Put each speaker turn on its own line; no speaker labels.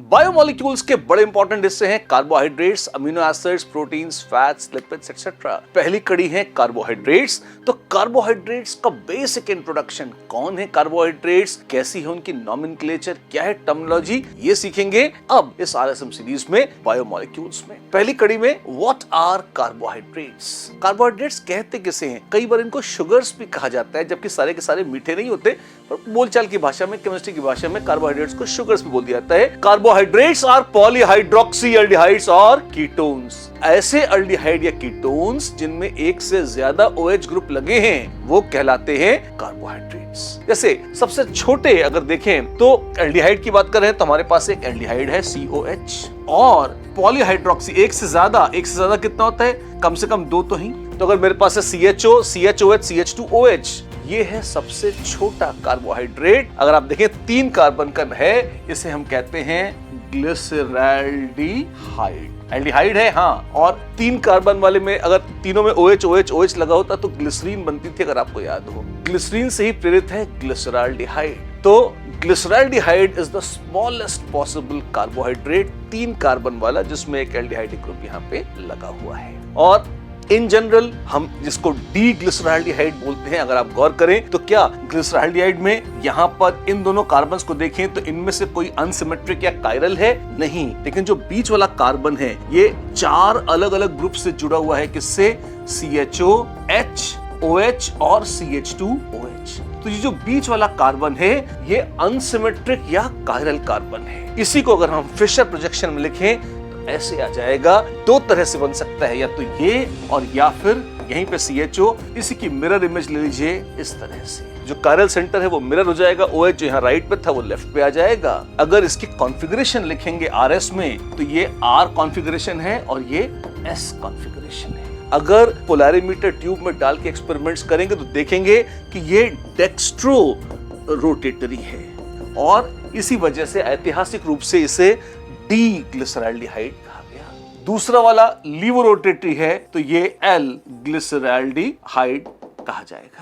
Biomolecules के बड़े important हिस्से हैं carbohydrates, amino acids, proteins, fats, lipids etcetera. पहली कड़ी है कार्बोहाइड्रेट्स। तो कार्बोहाइड्रेट्स का बेसिक इंट्रोडक्शन, कौन है कार्बोहाइड्रेट्स, कैसी है उनकी नॉमेनक्लेचर, क्या है टर्मिनोलॉजी, ये सीखेंगे अब इस आरएसएम सीरीज में बायोमोलिक्यूल्स में। पहली कड़ी में व्हाट आर कार्बोहाइड्रेट्स। कार्बोहाइड्रेट्स कहते किसे हैं? कई बार इनको शुगर्स भी कहा जाता है, जबकि सारे के सारे मीठे नहीं होते, पर बोलचाल की भाषा में, केमिस्ट्री की भाषा में कार्बोहाइड्रेट्स को शुगर्स भी बोल दिया जाता है। कार्बोहाइड्रेट्स आर पॉलीहाइड्रोक्सी एल्डिहाइड्स और कीटोन्स। ऐसे एल्डिहाइड या कीटोन्स जिनमें एक से ज्यादा OH ग्रुप लगे हैं वो कहलाते हैं कार्बोहाइड्रेट्स। जैसे सबसे छोटे अगर देखें तो एल्डिहाइड की बात करें तो हमारे पास एक एल्डिहाइड है COH, और पॉलीहाइड्रोक्सी एक से ज्यादा कितना होता है? कम से कम दो तो ही। तो अगर मेरे पास है CHO, CHOH, CH2OH, ये है सबसे छोटा कार्बोहाइड्रेट। अगर आप देखें 3 कार्बन का है, इसे हम कहते हैं ग्लिसरैल्डिहाइड। एल्डिहाइड है हाँ, और 3 कार्बन वाले में अगर तीनों में OH OH OH लगा होता तो ग्लिसरीन बनती थी, अगर आपको याद हो। ग्लिसरीन से ही प्रेरित है ग्लिसरैल्डिहाइड। तो glyceraldehyde is the smallest possible carbohydrate, 3 carbon वाला, जिसमें एक एल्डिहाइड ग्रुप यहाँ पे लगा हुआ है। और इन जनरल हम जिसको डीग्लिसरैल्डिहाइड बोलते हैं, अगर आप गौर करें तो क्या ग्लिसरैल्डिहाइड में यहाँ पर इन दोनों कार्बन्स को देखें तो इनमें से कोई अनसिमेट्रिक या कायरल है? नहीं। लेकिन जो बीच वाला कार्बन है ये 4 अलग अलग ग्रुप से जुड़ा हुआ है। किससे? CHO, H, OH और CH2OH। तो ये जो बीच वाला कार्बन है ये अनसिमेट्रिक या कायरल कार्बन है। इसी को अगर हम फिशर प्रोजेक्शन में लिखें ऐसे आ जाएगा। 2 तरह से बन सकता है, या तो ये और या फिर यहीं पे CHO। इसी की मिरर इमेज ले लीजिए इस तरह से। जो कायरल सेंटर है वो मिरर हो जाएगा, OH जो यहाँ राइट पे था वो लेफ्ट पे आ जाएगा। अगर इसकी कॉन्फ़िगरेशन लिखेंगे RS में तो ये R कॉन्फ़िगरेशन है और ये S कॉन्फ़िगरेशन है। अगर पोलैरिमीटर ट्यूब में डाल के एक्सपेरिमेंट्स करेंगे तो देखेंगे कि ये डेक्स्ट्रो रोटेटरी है, और इसी वजह से ऐतिहासिक रूप से इसे डीग्लिसरैल्डिहाइड कहा गया। दूसरा वाला लीवो रोटेटरी है तो ये L ग्लिसरैल्डिहाइड कहा जाएगा।